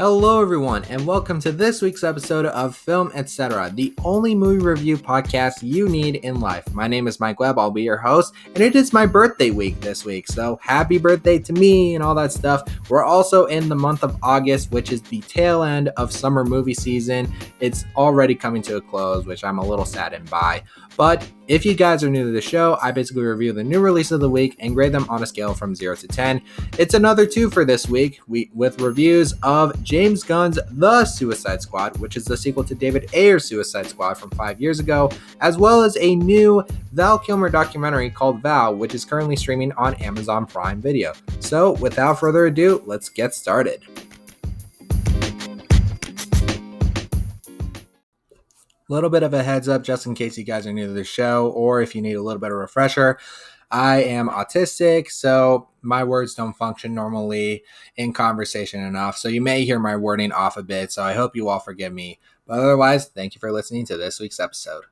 Hello, everyone, and welcome to this week's episode of Film Etc., the only movie review podcast you need in life. My name is Mike Webb. I'll be your host, and it is my birthday week this week, so happy birthday to me and all that stuff. We're also in the month of August, which is the tail end of summer movie season. It's already coming to a close, which I'm a little saddened by. But if you guys are new to the show, I basically review the new release of the week and grade them on a scale from 0 to 10. It's another 2 for this week, with reviews of James Gunn's The Suicide Squad, which is the sequel to David Ayer's Suicide Squad from 5 years ago, as well as a new Val Kilmer documentary called Val, which is currently streaming on Amazon Prime Video. So without further ado, let's get started. Little bit of a heads up just in case you guys are new to the show, or if you need a little bit of refresher. I am autistic, so my words don't function normally in conversation enough, so you may hear my wording off a bit, so I hope you all forgive me. But otherwise, thank you for listening to this week's episode.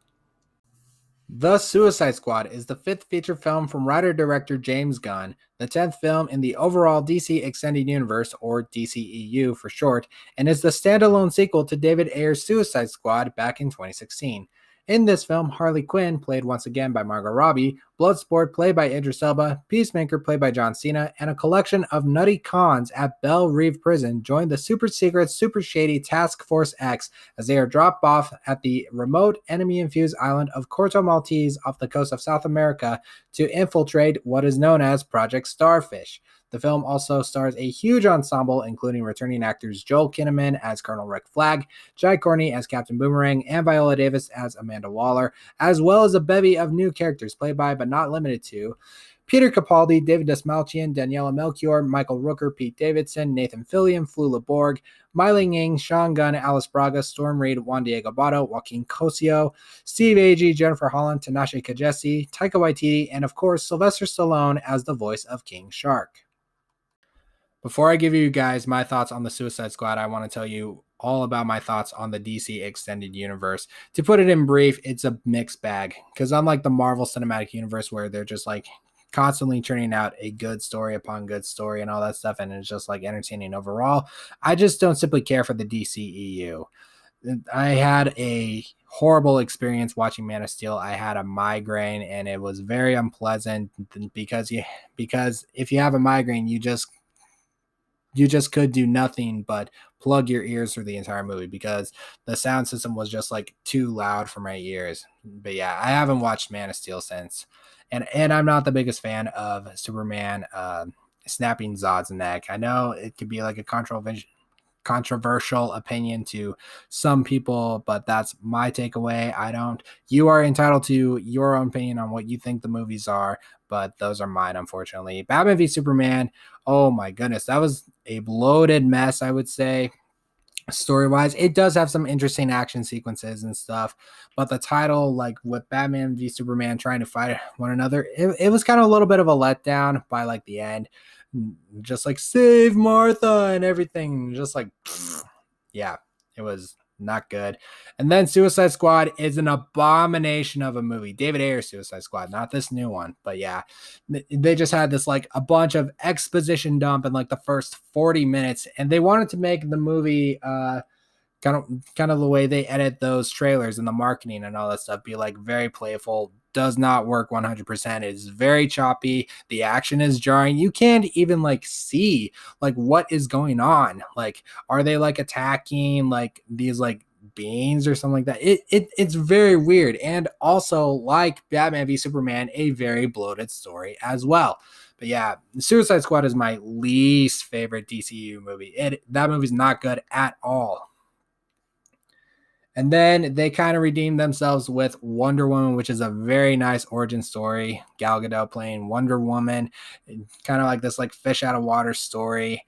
The Suicide Squad is the fifth feature film from writer-director James Gunn, the 10th film in the overall DC Extended Universe, or DCEU for short, and is the standalone sequel to David Ayer's Suicide Squad back in 2016. In this film, Harley Quinn, played once again by Margot Robbie, Bloodsport, played by Idris Elba, Peacemaker, played by John Cena, and a collection of nutty cons at Belle Reve Prison join the super secret, super shady Task Force X as they are dropped off at the remote, enemy-infused island of Corto Maltese off the coast of South America to infiltrate what is known as Project Starfish. The film also stars a huge ensemble, including returning actors Joel Kinnaman as Colonel Rick Flag, Jai Courtney as Captain Boomerang, and Viola Davis as Amanda Waller, as well as a bevy of new characters played by, but not limited to, Peter Capaldi, David Dastmalchian, Daniela Melchior, Michael Rooker, Pete Davidson, Nathan Fillion, Flula Borg, Miley Ying, Sean Gunn, Alice Braga, Storm Reed, Juan Diego Botto, Joaquin Cosio, Steve Agee, Jennifer Holland, Tinashe Kajesi, Taika Waititi, and of course Sylvester Stallone as the voice of King Shark. Before I give you guys my thoughts on the Suicide Squad, I want to tell you all about my thoughts on the DC Extended Universe. To put it in brief, it's a mixed bag, because unlike the Marvel Cinematic Universe, where they're just like constantly churning out a good story upon good story and all that stuff, and it's just like entertaining overall, I just don't simply care for the DCEU. I had a horrible experience watching Man of Steel. I had a migraine, and it was very unpleasant because if you have a migraine, you just could do nothing but plug your ears through the entire movie because the sound system was just like too loud for my ears. But yeah, I haven't watched Man of Steel since. And I'm not the biggest fan of Superman snapping Zod's neck. I know it could be like a controversial opinion to some people, but that's my takeaway. You are entitled to your own opinion on what you think the movies are, but those are mine, unfortunately. Batman v Superman, oh my goodness, that was a bloated mess, I would say. Story-wise, it does have some interesting action sequences and stuff, but the title, like with Batman v Superman trying to fight one another, it was kind of a little bit of a letdown by like the end. Just like save Martha and everything, just like yeah, it was not good. And then Suicide Squad is an abomination of a movie. David Ayer's Suicide Squad, not this new one, but yeah, they just had this like a bunch of exposition dump in like the first 40 minutes, and they wanted to make the movie kind of the way they edit those trailers and the marketing and all that stuff be like very playful. Does not work 100%. It's very choppy. The action is jarring. You can't even like see like what is going on. Like, are they like attacking like these like beings or something like that? It's very weird. And also, like Batman v Superman, a very bloated story as well. But yeah, Suicide Squad is my least favorite DCU movie. That movie's not good at all. And then they kind of redeemed themselves with Wonder Woman, which is a very nice origin story. Gal Gadot playing Wonder Woman, kind of like this like fish out of water story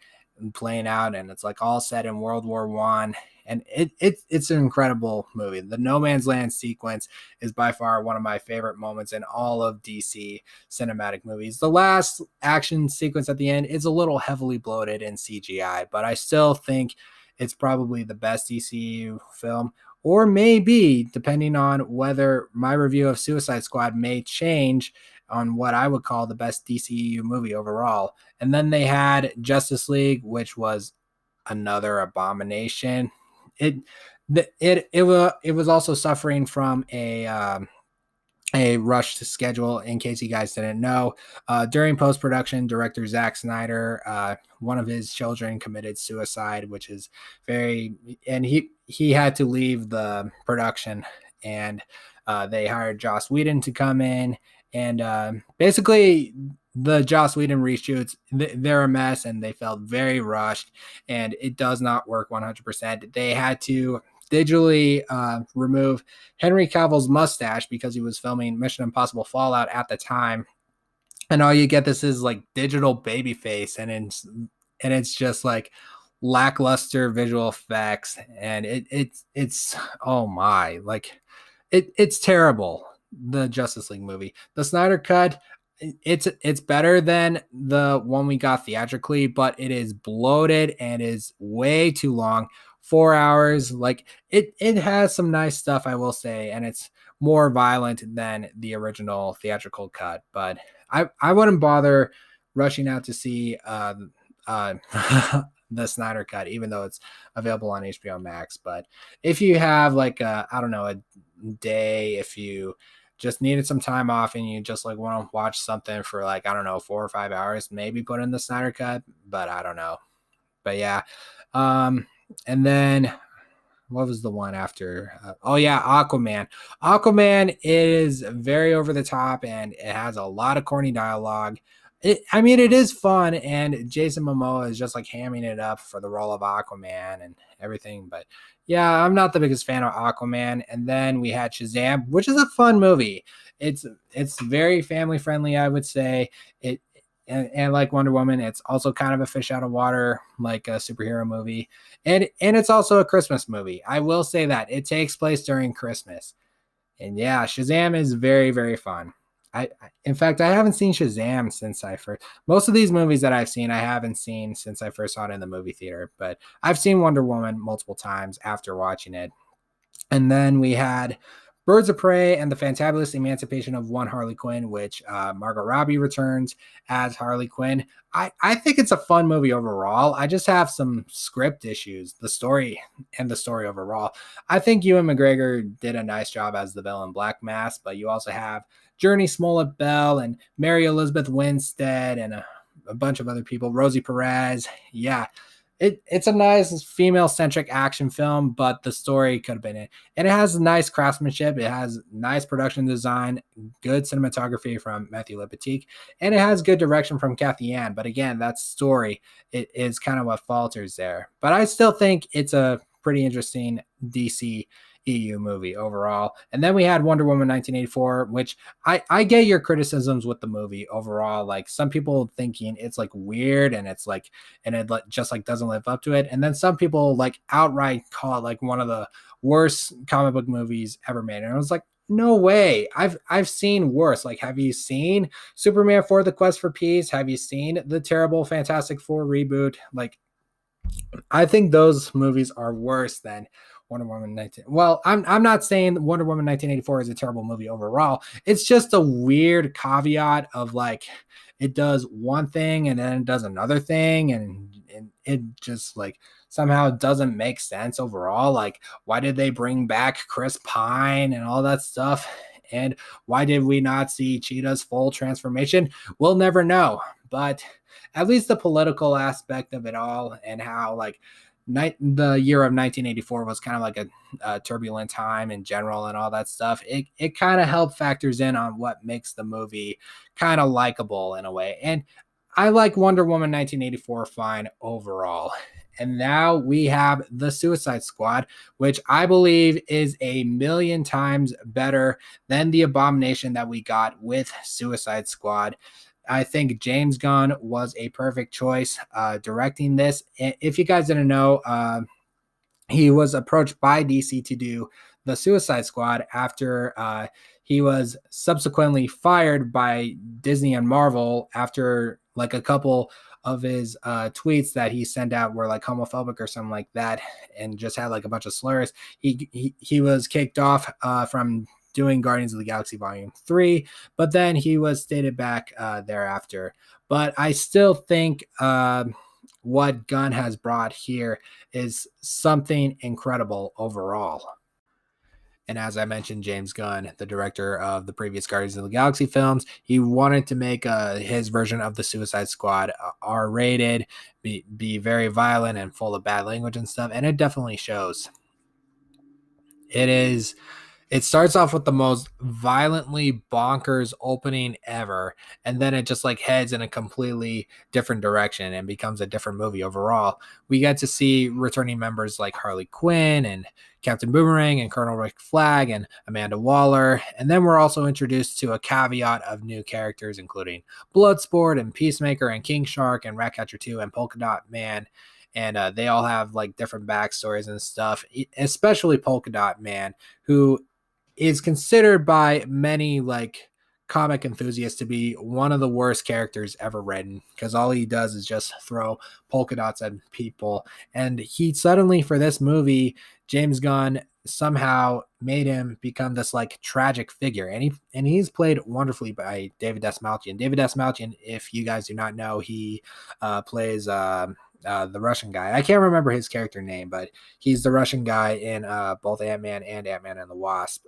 playing out, and it's like all set in World War I. And it's an incredible movie. The No Man's Land sequence is by far one of my favorite moments in all of DC cinematic movies. The last action sequence at the end is a little heavily bloated in CGI, but I still think it's probably the best DCU film. Or maybe, depending on whether my review of Suicide Squad may change on what I would call the best DCU movie overall. And then they had Justice League, which was another abomination. It was also suffering from a rush to schedule. In case you guys didn't know, during post production, director Zack Snyder, one of his children committed suicide, which is very, and he had to leave the production, and they hired Joss Whedon to come in, and basically the Joss Whedon reshoots, they're a mess, and they felt very rushed, and it does not work 100%. They had to digitally remove Henry Cavill's mustache because he was filming Mission Impossible Fallout at the time, and all you get this is like digital baby face, and it's just like lackluster visual effects, and it's oh my, like it's terrible. The Justice League movie, the Snyder cut, it's better than the one we got theatrically, but it is bloated and is way too long. 4 hours. Like it has some nice stuff, I will say, and it's more violent than the original theatrical cut. But I wouldn't bother rushing out to see uh the Snyder cut, even though it's available on HBO Max. But if you have like I don't know, a day, if you just needed some time off and you just like want to watch something for like, I don't know, 4 or 5 hours, maybe put in the Snyder cut, but I don't know. But yeah. And then what was the one after? Oh yeah, Aquaman. Aquaman is very over the top and it has a lot of corny dialogue. I mean, it is fun, and Jason Momoa is just like hamming it up for the role of Aquaman and everything. But yeah, I'm not the biggest fan of Aquaman. And then we had Shazam, which is a fun movie. It's very family friendly, I would say. And like Wonder Woman, it's also kind of a fish out of water, like a superhero movie, and it's also a Christmas movie. I will say that it takes place during Christmas, and yeah, Shazam is very very fun. In fact, I haven't seen Shazam since I first. Most of these movies that I've seen, I haven't seen since I first saw it in the movie theater. But I've seen Wonder Woman multiple times after watching it. And then we had Birds of Prey and the Fantabulous Emancipation of One Harley Quinn, which Margot Robbie returns as Harley Quinn. I think it's a fun movie overall. I just have some script issues, the story overall. I think Ewan McGregor did a nice job as the villain Black Mass, but you also have Journey Smollett Bell and Mary Elizabeth Winstead and a bunch of other people, Rosie Perez. Yeah, it's a nice female-centric action film, but the story could have been it. And it has nice craftsmanship. It has nice production design, good cinematography from Matthew Libatique, and it has good direction from Kathy Ann. But again, that story is kind of what falters there. But I still think it's a pretty interesting DC EU movie overall. And then we had Wonder Woman 1984, which I get your criticisms with the movie overall. Like some people thinking it's like weird and it's like, and it just like doesn't live up to it. And then some people like outright call it like one of the worst comic book movies ever made. And I was like, no way. I've seen worse. Like, have you seen Superman 4: The Quest for Peace? Have you seen the terrible Fantastic Four reboot? Like, I think those movies are worse than Wonder Woman 19. Well, I'm not saying Wonder Woman 1984 is a terrible movie overall. It's just a weird caveat of like it does one thing and then it does another thing, and it just like somehow doesn't make sense overall. Like, why did they bring back Chris Pine and all that stuff? And why did we not see Cheetah's full transformation? We'll never know. But at least the political aspect of it all and how like the year of 1984 was kind of like a turbulent time in general and all that stuff. It kind of helped factors in on what makes the movie kind of likable in a way. And I like Wonder Woman 1984 fine overall. And now we have the Suicide Squad, which I believe is a million times better than the abomination that we got with Suicide Squad. I think James Gunn was a perfect choice directing this. If you guys didn't know, he was approached by DC to do the Suicide Squad after he was subsequently fired by Disney and Marvel after like a couple of his tweets that he sent out were like homophobic or something like that, and just had like a bunch of slurs. He was kicked off from doing Guardians of the Galaxy Volume 3, but then he was stated back thereafter. But I still think what Gunn has brought here is something incredible overall. And as I mentioned, James Gunn, the director of the previous Guardians of the Galaxy films, he wanted to make his version of the Suicide Squad R-rated, be very violent and full of bad language and stuff, and it definitely shows. It starts off with the most violently bonkers opening ever, and then it just like heads in a completely different direction and becomes a different movie overall. We get to see returning members like Harley Quinn and Captain Boomerang and Colonel Rick Flag and Amanda Waller, and then we're also introduced to a caveat of new characters including Bloodsport and Peacemaker and King Shark and Ratcatcher 2 and Polka Dot Man. And they all have like different backstories and stuff, especially Polka Dot Man, who is considered by many like comic enthusiasts to be one of the worst characters ever written, because all he does is just throw polka dots at people. And he suddenly, for this movie, James Gunn somehow made him become this like tragic figure, and he's played wonderfully by David Dastmalchian. David Dastmalchian, if you guys do not know, he plays the Russian guy. I can't remember his character name, but he's the Russian guy in both Ant-Man and Ant-Man and the Wasp,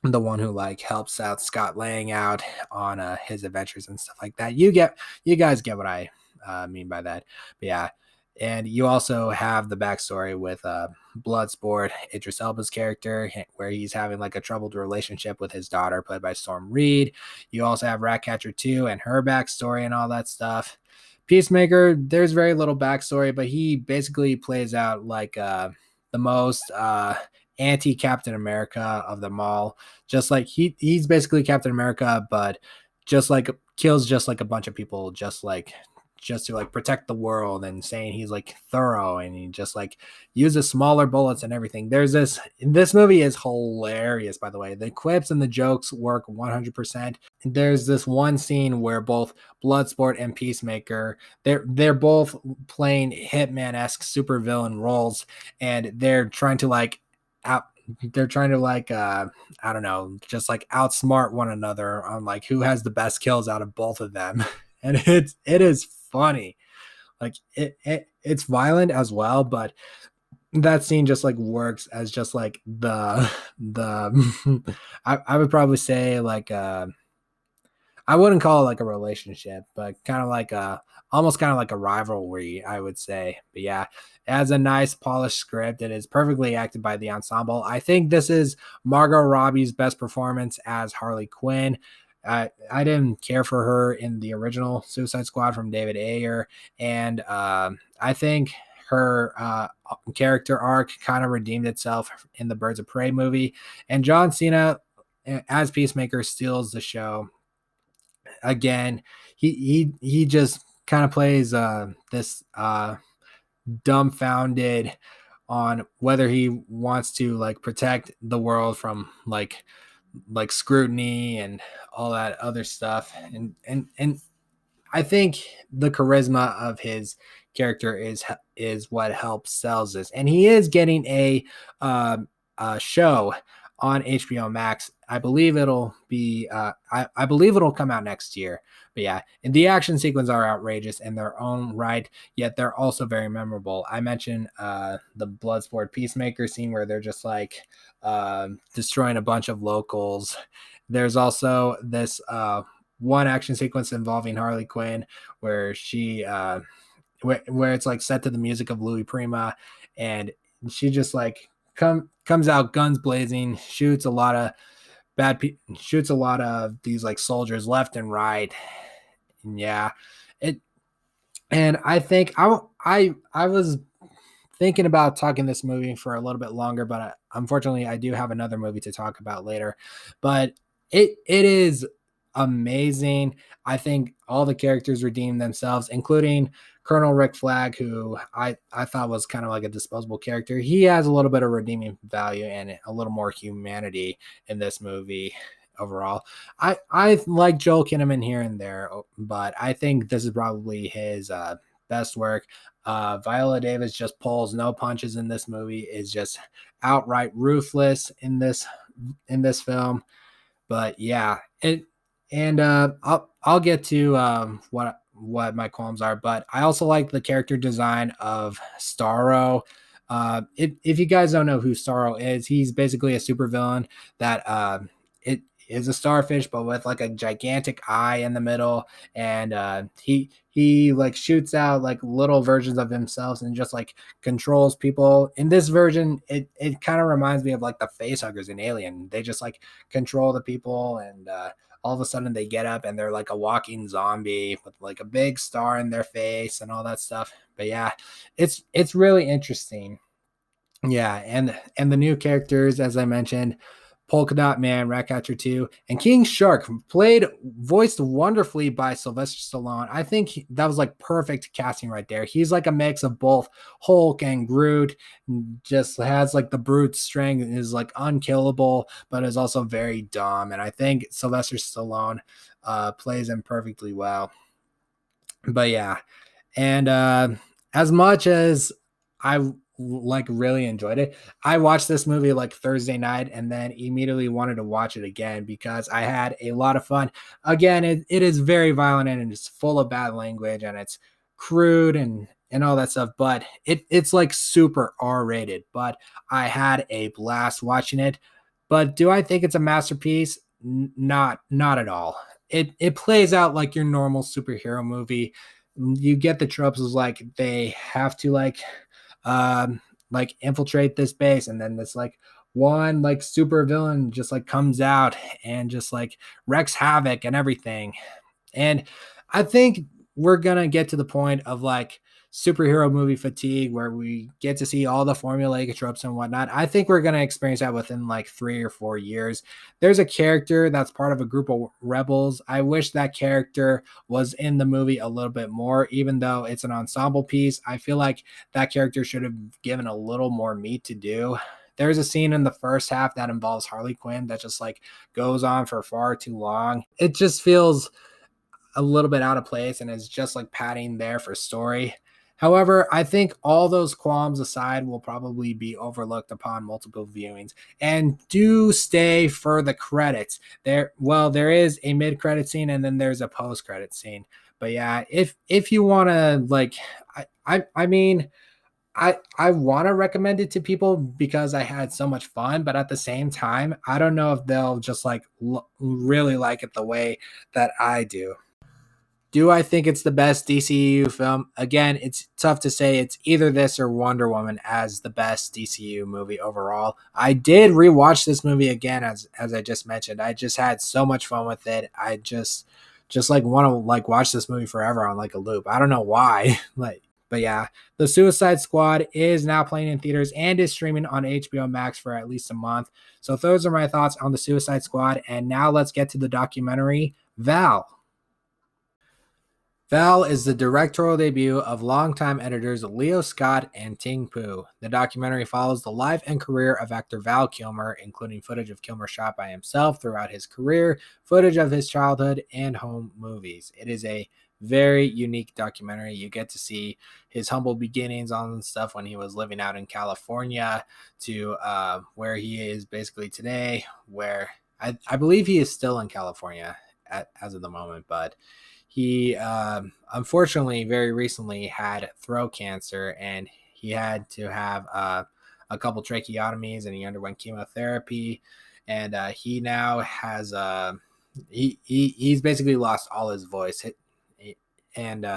the one who like helps out Scott Lang out on his adventures and stuff like that. You guys get what I mean by that. But yeah, and you also have the backstory with Bloodsport, Idris Elba's character, where he's having like a troubled relationship with his daughter, played by Storm Reed. You also have Ratcatcher 2 and her backstory and all that stuff. Peacemaker, there's very little backstory, but he basically plays out like the most anti-Captain America of them all. Just like he's basically Captain America, but just like kills just like a bunch of people, just to like protect the world, and saying he's like thorough and he just like uses smaller bullets and everything. This movie is hilarious, by the way. The quips and the jokes work 100%. There's this one scene where both Bloodsport and Peacemaker, they're both playing Hitman-esque supervillain roles, and they're trying to like I don't know, just like outsmart one another on like who has the best kills out of both of them. And it is funny. Like it's violent as well, but that scene just like works as just like the I would probably say like I wouldn't call it like a relationship, but kind of like almost kind of like a rivalry, I would say. But yeah, it has a nice polished script. It is perfectly acted by the ensemble. I think this is Margot Robbie's best performance as Harley Quinn. I didn't care for her in the original Suicide Squad from David Ayer, and I think her character arc kind of redeemed itself in the Birds of Prey movie. And John Cena as Peacemaker steals the show. Again, he just kind of plays this dumbfounded on whether he wants to like protect the world from like scrutiny and all that other stuff. And I think the charisma of his character is what helps sells this. And he is getting a show on HBO Max. I believe it'll be I believe it'll come out next year. But yeah, and the action sequences are outrageous in their own right, yet they're also very memorable. I mentioned the Bloodsport Peacemaker scene where they're just like destroying a bunch of locals. There's also this one action sequence involving Harley Quinn where she where it's like set to the music of Louis Prima, and she just like comes out guns blazing, shoots a lot of these like soldiers left and right. And yeah, and I think I was thinking about talking this movie for a little bit longer, but unfortunately I do have another movie to talk about later. But it is amazing. I think all the characters redeem themselves, including Colonel Rick Flag, who I thought was kind of like a disposable character. He has a little bit of redeeming value and a little more humanity in this movie overall. I like Joel Kinnaman here and there, but I think this is probably his best work. Viola Davis just pulls no punches in this movie, is just outright ruthless in this film. But yeah, I'll get to what my qualms are, but I also like the character design of Starro. If you guys don't know who Starro is, he's basically a supervillain that it is a starfish, but with like a gigantic eye in the middle, and he like shoots out like little versions of himself and just like controls people. In this version, it kind of reminds me of like the facehuggers in Alien. They just like control the people, and all of a sudden they get up and they're like a walking zombie with like a big star in their face and all that stuff. But yeah, it's really interesting. Yeah, and the new characters, as I mentioned, Polka Dot Man, Ratcatcher 2, and King Shark, voiced wonderfully by Sylvester Stallone. I think that was like perfect casting right there. He's like a mix of both Hulk and Groot, just has like the brute strength, is like unkillable, but is also very dumb. And I think Sylvester Stallone plays him perfectly well. But yeah, and as much as I like really enjoyed it, I watched this movie like Thursday night and then immediately wanted to watch it again because I had a lot of fun. Again, it is very violent and it's full of bad language and it's crude and all that stuff, but it's like super R-rated. But I had a blast watching it. But do I think it's a masterpiece? Not at all. It plays out like your normal superhero movie. You get the tropes is like they have to like infiltrate this base, and then this like one like super villain just like comes out and just like wreaks havoc and everything. And I think we're gonna get to the point of like superhero movie fatigue where we get to see all the formulaic tropes and whatnot. I think we're gonna experience that within like 3 or 4 years. There's a character that's part of a group of rebels. I wish that character was in the movie a little bit more, even though it's an ensemble piece. I feel like that character should have given a little more meat to do. There's a scene in the first half that involves Harley Quinn that just like goes on for far too long. It just feels a little bit out of place and is just like padding there for story. However, I think all those qualms aside will probably be overlooked upon multiple viewings. And do stay for the credits. There is a mid-credit scene and then there's a post-credit scene. But yeah, if you want to like I mean I want to recommend it to people because I had so much fun, but at the same time, I don't know if they'll just like really like it the way that I do. Do I think it's the best DCU film? Again, it's tough to say. It's either this or Wonder Woman as the best DCU movie overall. I did rewatch this movie again, as I just mentioned. I just had so much fun with it. I just like want to like watch this movie forever on like a loop. I don't know why. Like, but yeah, The Suicide Squad is now playing in theaters and is streaming on HBO Max for at least a month. So those are my thoughts on The Suicide Squad. And now let's get to the documentary Val. Val is the directorial debut of longtime editors Leo Scott and Ting Pu. The documentary follows the life and career of actor Val Kilmer, including footage of Kilmer shot by himself throughout his career, footage of his childhood, and home movies. It is a very unique documentary. You get to see his humble beginnings on stuff when he was living out in California to where he is basically today, where I believe he is still in California as of the moment, but he unfortunately very recently had throat cancer and he had to have a couple tracheotomies and he underwent chemotherapy and he now has he's basically lost all his voice and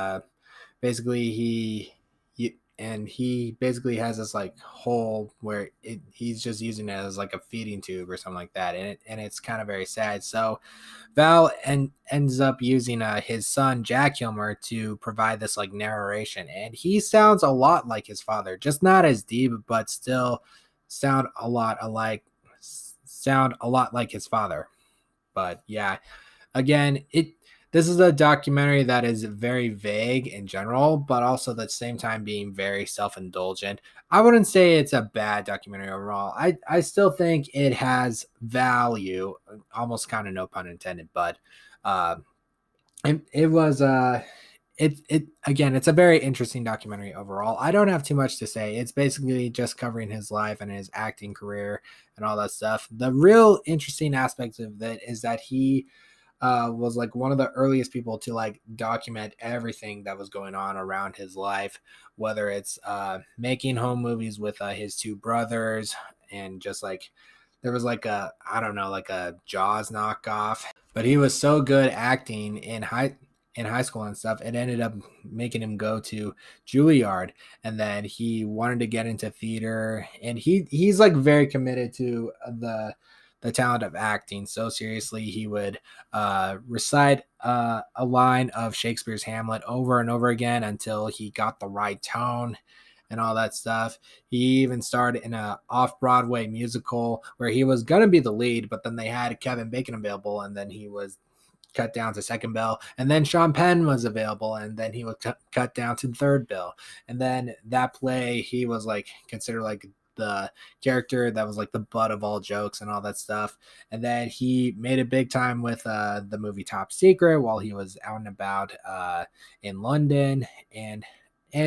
basically he basically has this like hole where he's just using it as like a feeding tube or something like that, and it's kind of very sad. So Val ends up using his son Jack Kilmer to provide this like narration, and he sounds a lot like his father, just not as deep, but still sound a lot like his father. But yeah, again, this is a documentary that is very vague in general, but also at the same time being very self-indulgent. I wouldn't say it's a bad documentary overall. I still think it has value, almost kind of no pun intended, but uh, it was it again, it's a very interesting documentary overall. I don't have too much to say. It's basically just covering his life and his acting career and all that stuff. The real interesting aspect of it is that he was like one of the earliest people to like document everything that was going on around his life, whether it's making home movies with his two brothers, and just like there was like a, I don't know, like a Jaws knockoff, but he was so good acting in high school and stuff, it ended up making him go to Juilliard, and then he wanted to get into theater, and he's like very committed to the talent of acting so seriously. He would recite a line of Shakespeare's Hamlet over and over again until he got the right tone and all that stuff. He even starred in a off-Broadway musical where he was going to be the lead, but then they had Kevin Bacon available, and then he was cut down to second bill, and then Sean Penn was available, and then he was cut down to third bill. And then that play, he was like considered like the character that was like the butt of all jokes and all that stuff. And then he made it big time with the movie Top Secret while he was out and about in London, and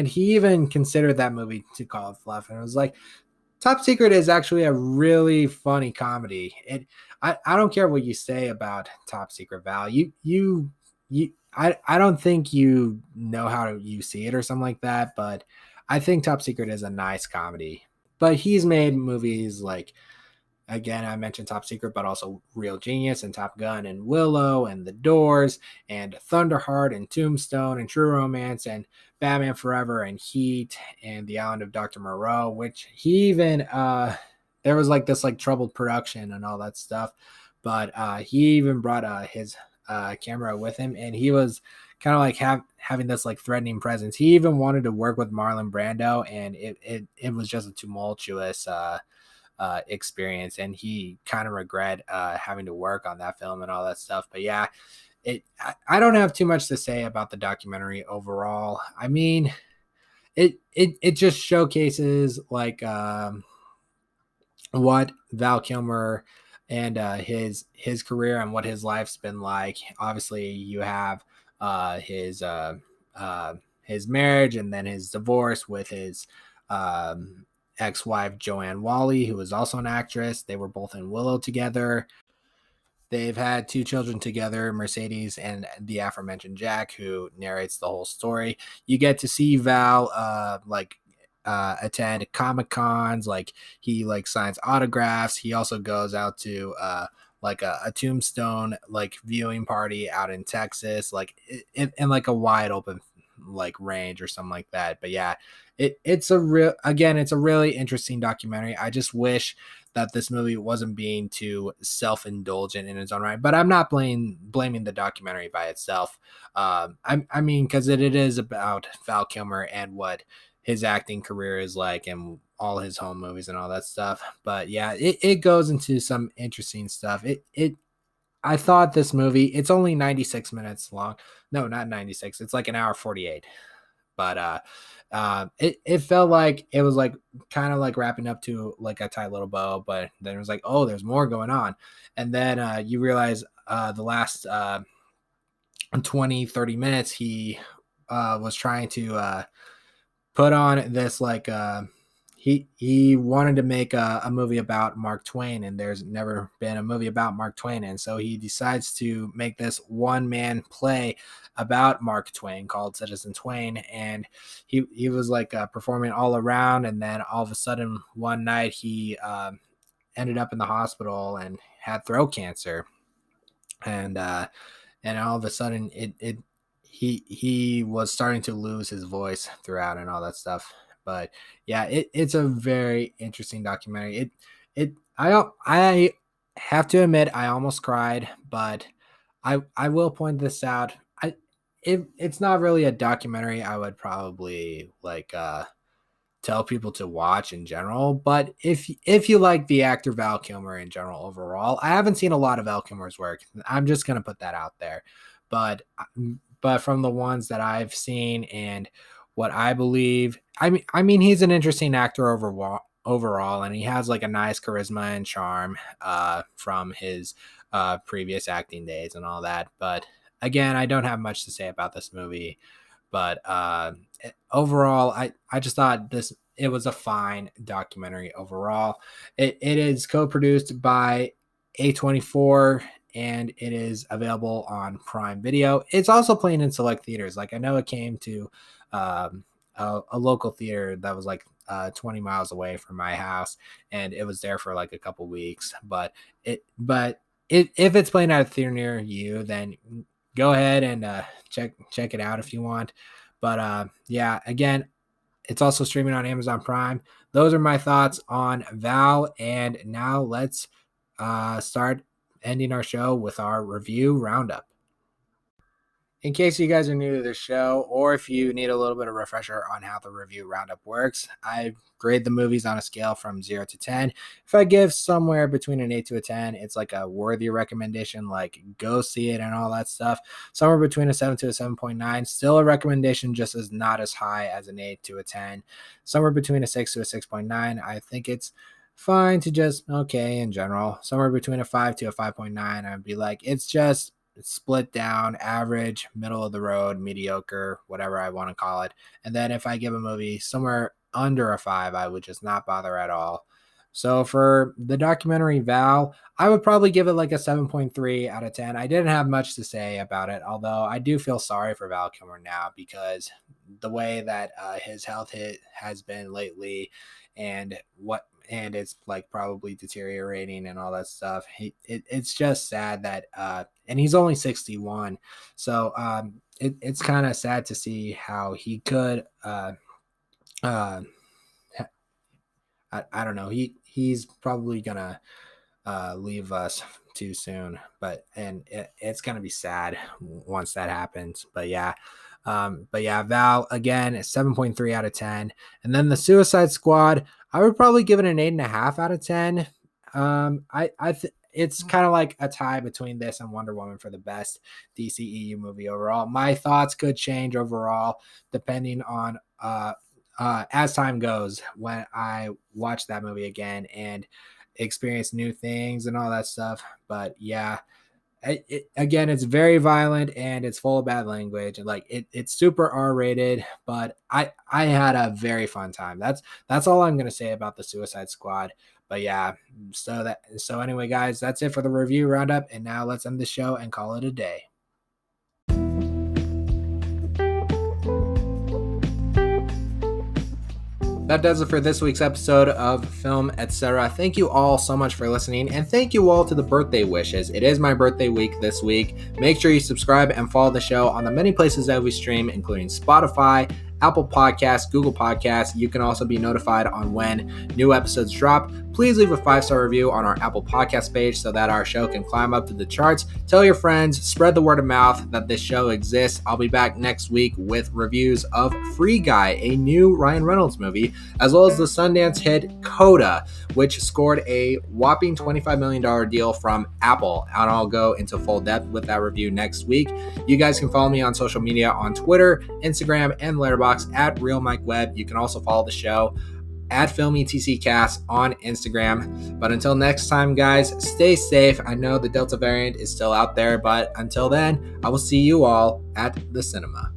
he even considered that movie to call it fluff, and it was like, Top Secret is actually a really funny comedy. I don't care what you say about Top Secret, Val. I don't think you know how you see it or something like that, but I think Top Secret is a nice comedy. But he's made movies like, again, I mentioned Top Secret, but also Real Genius and Top Gun and Willow and The Doors and Thunderheart and Tombstone and True Romance and Batman Forever and Heat and The Island of Dr. Moreau, which he even there was like this like troubled production and all that stuff, but he even brought his camera with him, and he was kind of like having this like threatening presence. He even wanted to work with Marlon Brando, and it was just a tumultuous experience, and he kind of regret having to work on that film and all that stuff. But yeah, I don't have too much to say about the documentary overall. I mean, it just showcases like what Val Kilmer and his career and what his life's been like. Obviously, you have uh, his uh, his marriage, and then his divorce with his um, ex-wife Joanne Wally, who was also an actress. They were both in Willow together. They've had two children together, Mercedes and the aforementioned Jack, who narrates the whole story. You get to see Val attend Comic Cons, like he like signs autographs. He also goes out to like a Tombstone like viewing party out in Texas, like in like a wide open like range or something like that. But yeah, it's a real, again, it's a really interesting documentary. I just wish that this movie wasn't being too self-indulgent in its own right, but I'm not blaming the documentary by itself. I mean, because it is about Val Kilmer and what his acting career is like, and all his home movies and all that stuff. But yeah, it goes into some interesting stuff. I thought this movie, it's only 96 minutes long. No, not 96. It's like an hour 48. But it felt like it was like kind of like wrapping up to like a tight little bow, but then it was like, oh, there's more going on. And then you realize the last 20-30 minutes, he was trying to put on this like he wanted to make a movie about Mark Twain, and there's never been a movie about Mark Twain, and so he decides to make this one-man play about Mark Twain called Citizen Twain. And he was like performing all around, and then all of a sudden one night he ended up in the hospital and had throat cancer, and all of a sudden he was starting to lose his voice throughout and all that stuff. But yeah, it's a very interesting documentary. I have to admit I almost cried, but I will point this out. It's not really a documentary I would probably like tell people to watch in general, but if you like the actor Val Kilmer in general overall, I haven't seen a lot of Val Kilmer's work. I'm just gonna put that out there, but from the ones that I've seen and what I believe, I mean he's an interesting actor overall, and he has like a nice charisma and charm from his previous acting days and all that. But again, I don't have much to say about this movie. But overall, I just thought it was a fine documentary overall. It is co-produced by A24 and it is available on Prime Video. It's also playing in select theaters. Like, I know it came to a local theater that was like 20 miles away from my house, and it was there for like a couple weeks. If it's playing at a theater near you, then go ahead and check it out if you want. But yeah, again, it's also streaming on Amazon Prime. Those are my thoughts on Val, and now let's start ending our show with our review roundup. In case you guys are new to the show, or if you need a little bit of refresher on how the review roundup works, I grade the movies on a scale from 0 to 10. If I give somewhere between an 8 to a 10, it's like a worthy recommendation, like go see it and all that stuff. Somewhere between a 7 to a 7.9, still a recommendation, just as not as high as an 8 to a 10. Somewhere between a 6 to a 6.9, I think it's fine to just okay in general. Somewhere between a 5 to a 5.9, I'd be like, it's split down, average, middle of the road, mediocre, whatever I want to call it. And then if I give a movie somewhere under a 5, I would just not bother at all. So for the documentary Val, I would probably give it like a 7.3 out of 10. I didn't have much to say about it, although I do feel sorry for Val Kilmer now, because the way that his health has been lately, and it's like probably deteriorating and all that stuff. It's just sad that and he's only 61, so it's kind of sad to see how he could I don't know, he's probably gonna leave us too soon, and it's gonna be sad once that happens. But yeah, Val again is 7.3 out of 10. And then the Suicide Squad, I would probably give it an 8.5 out of 10. It's kind of like a tie between this and Wonder Woman for the best DCEU movie overall. My thoughts could change overall depending on as time goes, when I watch that movie again and experience new things and all that stuff. But yeah, again, it's very violent and it's full of bad language, and like it's super R-rated, but I had a very fun time. That's all I'm gonna say about the Suicide Squad. But yeah, so anyway, guys, that's it for the review roundup, and now let's end the show and call it a day. That does it for this week's episode of Film Etc. Thank you all so much for listening, and thank you all to the birthday wishes. It is my birthday week this week. Make sure you subscribe and follow the show on the many places that we stream, including Spotify, Apple Podcasts, Google Podcasts. You can also be notified on when new episodes drop. Please leave a 5-star review on our Apple Podcast page so that our show can climb up to the charts. Tell your friends, spread the word of mouth that this show exists. I'll be back next week with reviews of Free Guy, a new Ryan Reynolds movie, as well as the Sundance hit Coda, which scored a whopping $25 million deal from Apple. And I'll go into full depth with that review next week. You guys can follow me on social media on Twitter, Instagram, and Letterboxd at RealMikeWebb. You can also follow the show at FilmETCcast on Instagram. But until next time, guys, stay safe. I know the Delta variant is still out there, but until then, I will see you all at the cinema.